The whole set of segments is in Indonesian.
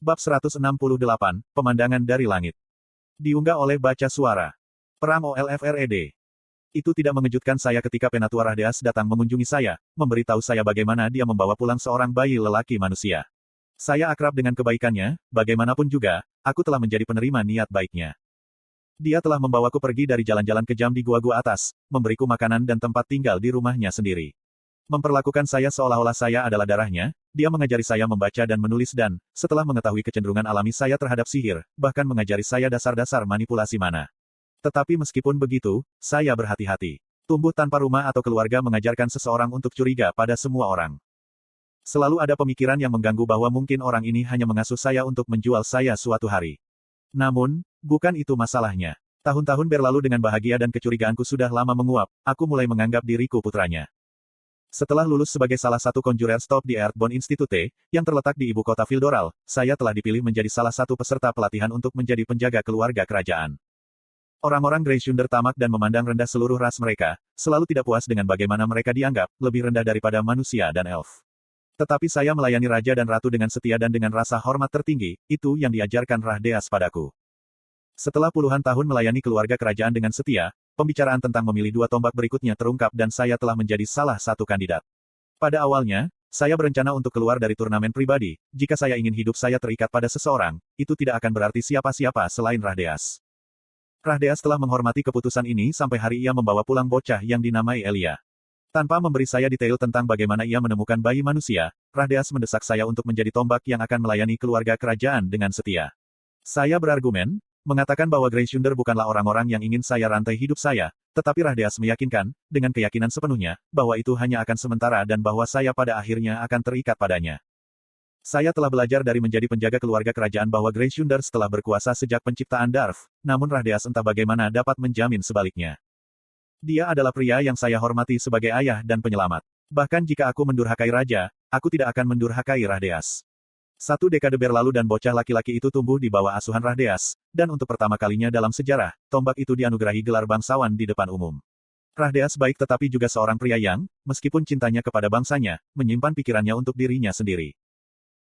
Bab 168, Pemandangan dari Langit. Diunggah oleh Baca Suara. Perang OLFRED. Itu tidak mengejutkan saya ketika Penatua Rahdeas datang mengunjungi saya, memberitahu saya bagaimana dia membawa pulang seorang bayi lelaki manusia. Saya akrab dengan kebaikannya, bagaimanapun juga, aku telah menjadi penerima niat baiknya. Dia telah membawaku pergi dari jalan-jalan kejam di gua-gua atas, memberiku makanan dan tempat tinggal di rumahnya sendiri. Memperlakukan saya seolah-olah saya adalah darahnya, dia mengajari saya membaca dan menulis dan, setelah mengetahui kecenderungan alami saya terhadap sihir, bahkan mengajari saya dasar-dasar manipulasi mana. Tetapi meskipun begitu, saya berhati-hati. Tumbuh tanpa rumah atau keluarga mengajarkan seseorang untuk curiga pada semua orang. Selalu ada pemikiran yang mengganggu bahwa mungkin orang ini hanya mengasuh saya untuk menjual saya suatu hari. Namun, bukan itu masalahnya. Tahun-tahun berlalu dengan bahagia dan kecurigaanku sudah lama menguap, aku mulai menganggap diriku putranya. Setelah lulus sebagai salah satu Conjurer's Top di Earthbound Institute, yang terletak di ibu kota Vildoral, saya telah dipilih menjadi salah satu peserta pelatihan untuk menjadi penjaga keluarga kerajaan. Orang-orang Greyshunder tamak dan memandang rendah seluruh ras mereka, selalu tidak puas dengan bagaimana mereka dianggap, lebih rendah daripada manusia dan elf. Tetapi saya melayani raja dan ratu dengan setia dan dengan rasa hormat tertinggi, itu yang diajarkan Rahdeas padaku. Setelah puluhan tahun melayani keluarga kerajaan dengan setia, pembicaraan tentang memilih dua tombak berikutnya terungkap dan saya telah menjadi salah satu kandidat. Pada awalnya, saya berencana untuk keluar dari turnamen pribadi, jika saya ingin hidup saya terikat pada seseorang, itu tidak akan berarti siapa-siapa selain Rahdeas. Rahdeas telah menghormati keputusan ini sampai hari ia membawa pulang bocah yang dinamai Elia. Tanpa memberi saya detail tentang bagaimana ia menemukan bayi manusia, Rahdeas mendesak saya untuk menjadi tombak yang akan melayani keluarga kerajaan dengan setia. Saya berargumen, mengatakan bahwa Greyshunder bukanlah orang-orang yang ingin saya rantai hidup saya, tetapi Rahdeas meyakinkan, dengan keyakinan sepenuhnya, bahwa itu hanya akan sementara dan bahwa saya pada akhirnya akan terikat padanya. Saya telah belajar dari menjadi penjaga keluarga kerajaan bahwa Greyshunder telah berkuasa sejak penciptaan Darf, namun Rahdeas entah bagaimana dapat menjamin sebaliknya. Dia adalah pria yang saya hormati sebagai ayah dan penyelamat. Bahkan jika aku mendurhakai raja, aku tidak akan mendurhakai Rahdeas. 1 dekade berlalu dan bocah laki-laki itu tumbuh di bawah asuhan Rahdeas, dan untuk pertama kalinya dalam sejarah, tombak itu dianugerahi gelar bangsawan di depan umum. Rahdeas baik tetapi juga seorang pria yang, meskipun cintanya kepada bangsanya, menyimpan pikirannya untuk dirinya sendiri.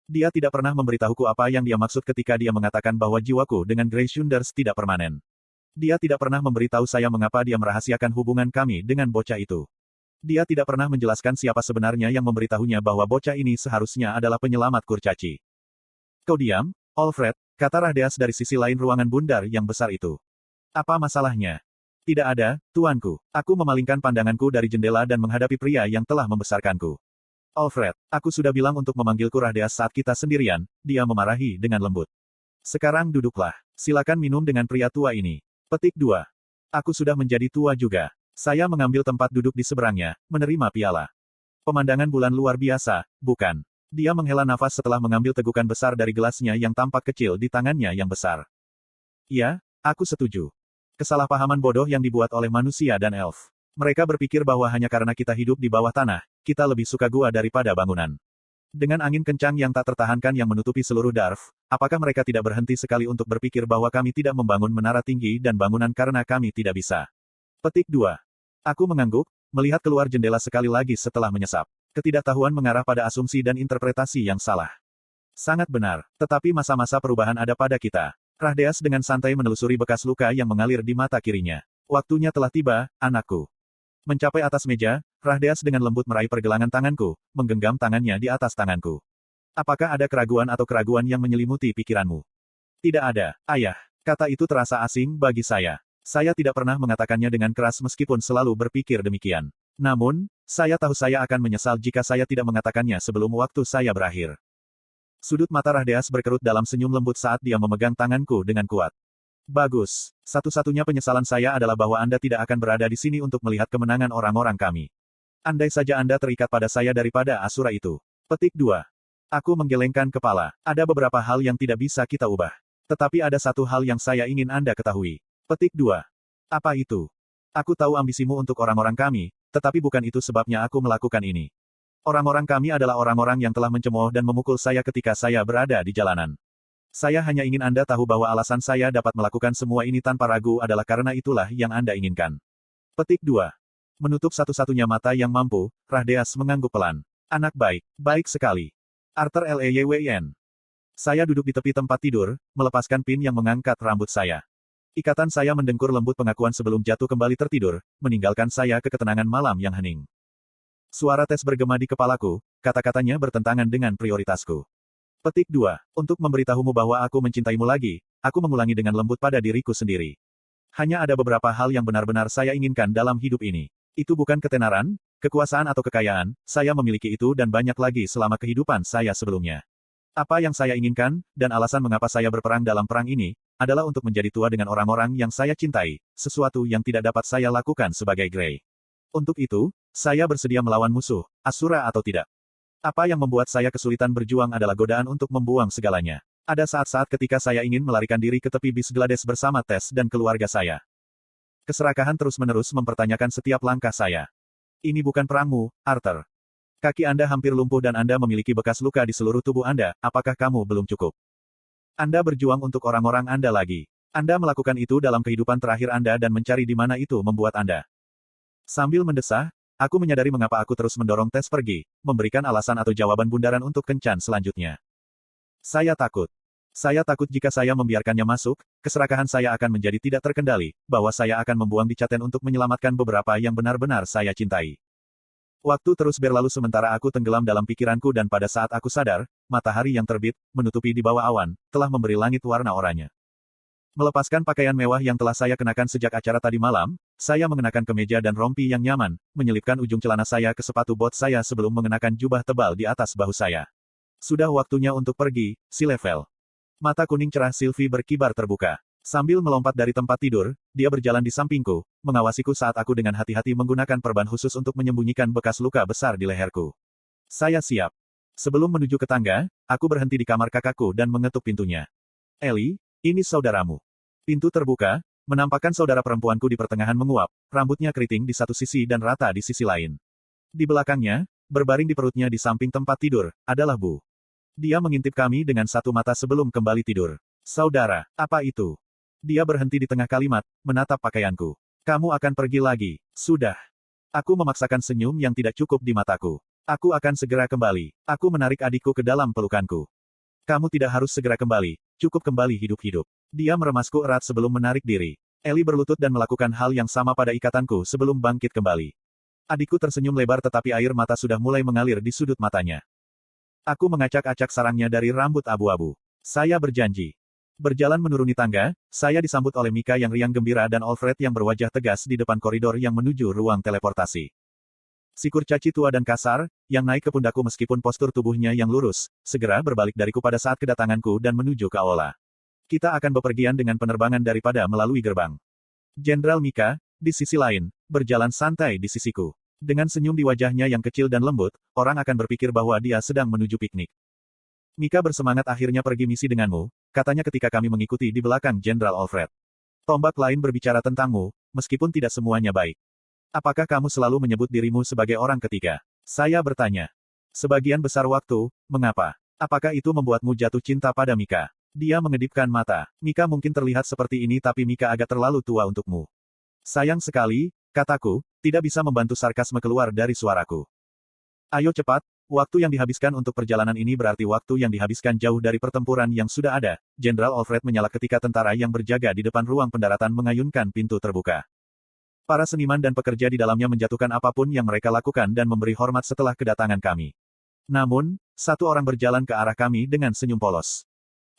Dia tidak pernah memberitahuku apa yang dia maksud ketika dia mengatakan bahwa jiwaku dengan Greyshunders tidak permanen. Dia tidak pernah memberitahu saya mengapa dia merahasiakan hubungan kami dengan bocah itu. Dia tidak pernah menjelaskan siapa sebenarnya yang memberitahunya bahwa bocah ini seharusnya adalah penyelamat kurcaci. Kau diam, Alfred, kata Rahdeas dari sisi lain ruangan bundar yang besar itu. Apa masalahnya? Tidak ada, tuanku. Aku memalingkan pandanganku dari jendela dan menghadapi pria yang telah membesarkanku. Alfred, aku sudah bilang untuk memanggilku Rahdeas saat kita sendirian, dia memarahi dengan lembut. Sekarang duduklah. Silakan minum dengan pria tua ini. Petik 2. Aku sudah menjadi tua juga. Saya mengambil tempat duduk di seberangnya, menerima piala. Pemandangan bulan luar biasa, bukan? Dia menghela nafas setelah mengambil tegukan besar dari gelasnya yang tampak kecil di tangannya yang besar. Ya, aku setuju. Kesalahpahaman bodoh yang dibuat oleh manusia dan elf. Mereka berpikir bahwa hanya karena kita hidup di bawah tanah, kita lebih suka gua daripada bangunan. Dengan angin kencang yang tak tertahankan yang menutupi seluruh Darf, apakah mereka tidak berhenti sekali untuk berpikir bahwa kami tidak membangun menara tinggi dan bangunan karena kami tidak bisa? Petik 2. Aku mengangguk, melihat keluar jendela sekali lagi setelah menyesap. Ketidaktahuan mengarah pada asumsi dan interpretasi yang salah. Sangat benar, tetapi masa-masa perubahan ada pada kita. Rahdeas dengan santai menelusuri bekas luka yang mengalir di mata kirinya. Waktunya telah tiba, anakku. Mencapai atas meja, Rahdeas dengan lembut meraih pergelangan tanganku, menggenggam tangannya di atas tanganku. Apakah ada keraguan atau keraguan yang menyelimuti pikiranmu? Tidak ada, ayah. Kata itu terasa asing bagi saya. Saya tidak pernah mengatakannya dengan keras meskipun selalu berpikir demikian. Namun, saya tahu saya akan menyesal jika saya tidak mengatakannya sebelum waktu saya berakhir. Sudut mata Rahdeas berkerut dalam senyum lembut saat dia memegang tanganku dengan kuat. Bagus. Satu-satunya penyesalan saya adalah bahwa Anda tidak akan berada di sini untuk melihat kemenangan orang-orang kami. Andai saja Anda terikat pada saya daripada Asura itu. Petik 2. Aku menggelengkan kepala. Ada beberapa hal yang tidak bisa kita ubah. Tetapi ada satu hal yang saya ingin Anda ketahui. Petik 2. Apa itu? Aku tahu ambisimu untuk orang-orang kami, tetapi bukan itu sebabnya aku melakukan ini. Orang-orang kami adalah orang-orang yang telah mencemooh dan memukul saya ketika saya berada di jalanan. Saya hanya ingin Anda tahu bahwa alasan saya dapat melakukan semua ini tanpa ragu adalah karena itulah yang Anda inginkan. Petik 2. Menutup satu-satunya mata yang mampu, Rahdeas mengangguk pelan. Anak baik, baik sekali. Arthur Lewyn. Saya duduk di tepi tempat tidur, melepaskan pin yang mengangkat rambut saya. Ikatan saya mendengkur lembut pengakuan sebelum jatuh kembali tertidur, meninggalkan saya ke ketenangan malam yang hening. Suara tes bergema di kepalaku, kata-katanya bertentangan dengan prioritasku. Petik 2. Untuk memberitahumu bahwa aku mencintaimu lagi, aku mengulangi dengan lembut pada diriku sendiri. Hanya ada beberapa hal yang benar-benar saya inginkan dalam hidup ini. Itu bukan ketenaran, kekuasaan atau kekayaan, saya memiliki itu dan banyak lagi selama kehidupan saya sebelumnya. Apa yang saya inginkan, dan alasan mengapa saya berperang dalam perang ini, adalah untuk menjadi tua dengan orang-orang yang saya cintai, sesuatu yang tidak dapat saya lakukan sebagai Grey. Untuk itu, saya bersedia melawan musuh, Asura atau tidak. Apa yang membuat saya kesulitan berjuang adalah godaan untuk membuang segalanya. Ada saat-saat ketika saya ingin melarikan diri ke tepi bis Glades bersama Tess dan keluarga saya. Keserakahan terus-menerus mempertanyakan setiap langkah saya. Ini bukan perangmu, Arthur. Kaki Anda hampir lumpuh dan Anda memiliki bekas luka di seluruh tubuh Anda, apakah kamu belum cukup? Anda berjuang untuk orang-orang Anda lagi. Anda melakukan itu dalam kehidupan terakhir Anda dan mencari di mana itu membuat Anda. Sambil mendesah, aku menyadari mengapa aku terus mendorong Tess pergi, memberikan alasan atau jawaban bundaran untuk kencan selanjutnya. Saya takut. Saya takut jika saya membiarkannya masuk, keserakahan saya akan menjadi tidak terkendali, bahwa saya akan membuang di Caten untuk menyelamatkan beberapa yang benar-benar saya cintai. Waktu terus berlalu sementara aku tenggelam dalam pikiranku dan pada saat aku sadar, matahari yang terbit, menutupi di bawah awan, telah memberi langit warna oranye. Melepaskan pakaian mewah yang telah saya kenakan sejak acara tadi malam, saya mengenakan kemeja dan rompi yang nyaman, menyelipkan ujung celana saya ke sepatu bot saya sebelum mengenakan jubah tebal di atas bahu saya. Sudah waktunya untuk pergi, si level. Mata kuning cerah Sylvie berkibar terbuka. Sambil melompat dari tempat tidur, dia berjalan di sampingku, mengawasiku saat aku dengan hati-hati menggunakan perban khusus untuk menyembunyikan bekas luka besar di leherku. Saya siap. Sebelum menuju ke tangga, aku berhenti di kamar kakakku dan mengetuk pintunya. Ellie, ini saudaramu. Pintu terbuka, menampakkan saudara perempuanku di pertengahan menguap, rambutnya keriting di satu sisi dan rata di sisi lain. Di belakangnya, berbaring di perutnya di samping tempat tidur, adalah Bu. Dia mengintip kami dengan satu mata sebelum kembali tidur. Saudara, apa itu? Dia berhenti di tengah kalimat, menatap pakaianku. Kamu akan pergi lagi. Sudah. Aku memaksakan senyum yang tidak cukup di mataku. Aku akan segera kembali. Aku menarik adikku ke dalam pelukanku. Kamu tidak harus segera kembali, cukup kembali hidup-hidup. Dia meremasku erat sebelum menarik diri. Ellie berlutut dan melakukan hal yang sama pada ikatanku sebelum bangkit kembali. Adikku tersenyum lebar tetapi air mata sudah mulai mengalir di sudut matanya. Aku mengacak-acak sarangnya dari rambut abu-abu. Saya berjanji. Berjalan menuruni tangga, saya disambut oleh Mika yang riang gembira dan Alfred yang berwajah tegas di depan koridor yang menuju ruang teleportasi. Si kurcaci tua dan kasar, yang naik ke pundakku meskipun postur tubuhnya yang lurus, segera berbalik dariku pada saat kedatanganku dan menuju ke aula. Kita akan bepergian dengan penerbangan daripada melalui gerbang. Jenderal Mika, di sisi lain, berjalan santai di sisiku. Dengan senyum di wajahnya yang kecil dan lembut, orang akan berpikir bahwa dia sedang menuju piknik. Mika bersemangat akhirnya pergi misi denganmu, katanya ketika kami mengikuti di belakang Jenderal Alfred. Tombak lain berbicara tentangmu, meskipun tidak semuanya baik. Apakah kamu selalu menyebut dirimu sebagai orang ketiga? Saya bertanya. Sebagian besar waktu, mengapa? Apakah itu membuatmu jatuh cinta pada Mika? Dia mengedipkan mata. Mika mungkin terlihat seperti ini tapi Mika agak terlalu tua untukmu. Sayang sekali, kataku, tidak bisa membantu sarkasme keluar dari suaraku. Ayo cepat, waktu yang dihabiskan untuk perjalanan ini berarti waktu yang dihabiskan jauh dari pertempuran yang sudah ada. Jenderal Alfred menyala ketika tentara yang berjaga di depan ruang pendaratan mengayunkan pintu terbuka. Para seniman dan pekerja di dalamnya menjatuhkan apapun yang mereka lakukan dan memberi hormat setelah kedatangan kami. Namun, satu orang berjalan ke arah kami dengan senyum polos.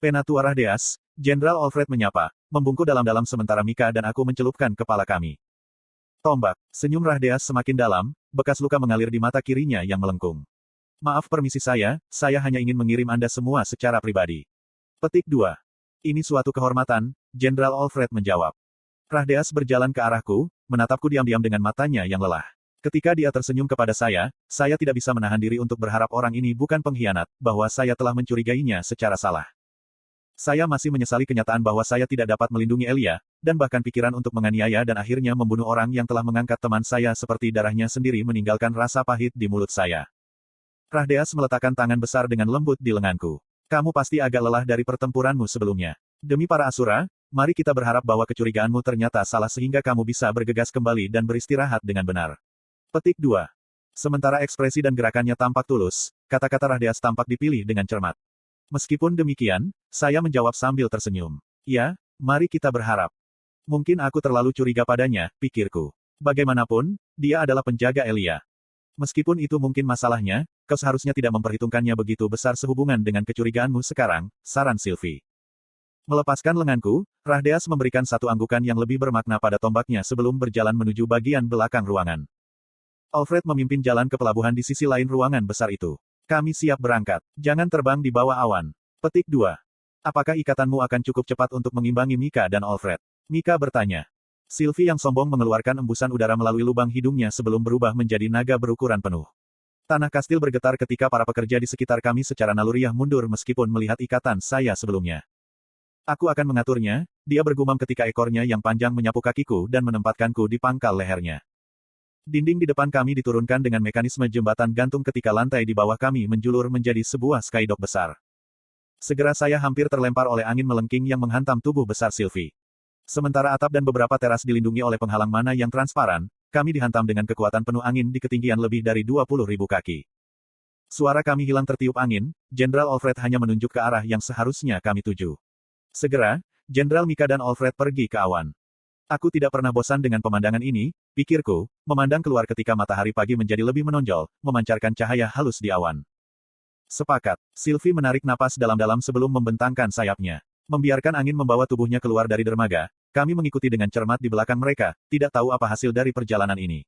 Penatua Rahdeas, Jenderal Alfred menyapa, membungkuk dalam-dalam sementara Mika dan aku mencelupkan kepala kami. Tombak, senyum Rahdeas semakin dalam, bekas luka mengalir di mata kirinya yang melengkung. Maaf permisi saya hanya ingin mengirim Anda semua secara pribadi. Petik 2. Ini suatu kehormatan, Jenderal Alfred menjawab. Rahdeas berjalan ke arahku, menatapku diam-diam dengan matanya yang lelah. Ketika dia tersenyum kepada saya tidak bisa menahan diri untuk berharap orang ini bukan pengkhianat, bahwa saya telah mencurigainya secara salah. Saya masih menyesali kenyataan bahwa saya tidak dapat melindungi Elia, dan bahkan pikiran untuk menganiaya dan akhirnya membunuh orang yang telah mengangkat teman saya seperti darahnya sendiri meninggalkan rasa pahit di mulut saya. Rahdeas meletakkan tangan besar dengan lembut di lenganku. Kamu pasti agak lelah dari pertempuranmu sebelumnya. Demi para Asura, mari kita berharap bahwa kecurigaanmu ternyata salah sehingga kamu bisa bergegas kembali dan beristirahat dengan benar. Petik 2. Sementara ekspresi dan gerakannya tampak tulus, kata-kata Rahdeas tampak dipilih dengan cermat. Meskipun demikian, saya menjawab sambil tersenyum. Ya, mari kita berharap. Mungkin aku terlalu curiga padanya, pikirku. Bagaimanapun, dia adalah penjaga Elia. Meskipun itu mungkin masalahnya, kau seharusnya tidak memperhitungkannya begitu besar sehubungan dengan kecurigaanmu sekarang, saran Sylvie. Melepaskan lenganku, Rahdeas memberikan satu anggukan yang lebih bermakna pada tombaknya sebelum berjalan menuju bagian belakang ruangan. Alfred memimpin jalan ke pelabuhan di sisi lain ruangan besar itu. Kami siap berangkat. Jangan terbang di bawah awan. Petik 2. Apakah ikatanmu akan cukup cepat untuk mengimbangi Mika dan Alfred? Mika bertanya. Sylvie yang sombong mengeluarkan embusan udara melalui lubang hidungnya sebelum berubah menjadi naga berukuran penuh. Tanah kastil bergetar ketika para pekerja di sekitar kami secara naluriah mundur meskipun melihat ikatan saya sebelumnya. Aku akan mengaturnya, dia bergumam ketika ekornya yang panjang menyapu kakiku dan menempatkanku di pangkal lehernya. Dinding di depan kami diturunkan dengan mekanisme jembatan gantung ketika lantai di bawah kami menjulur menjadi sebuah skydok besar. Segera saya hampir terlempar oleh angin melengking yang menghantam tubuh besar Sylvie. Sementara atap dan beberapa teras dilindungi oleh penghalang mana yang transparan, kami dihantam dengan kekuatan penuh angin di ketinggian lebih dari 20.000 kaki. Suara kami hilang tertiup angin, Jenderal Alfred hanya menunjuk ke arah yang seharusnya kami tuju. Segera, Jenderal Mika dan Alfred pergi ke awan. Aku tidak pernah bosan dengan pemandangan ini, pikirku, memandang keluar ketika matahari pagi menjadi lebih menonjol, memancarkan cahaya halus di awan. Sepakat. Sylvie menarik napas dalam-dalam sebelum membentangkan sayapnya. Membiarkan angin membawa tubuhnya keluar dari dermaga, kami mengikuti dengan cermat di belakang mereka, tidak tahu apa hasil dari perjalanan ini.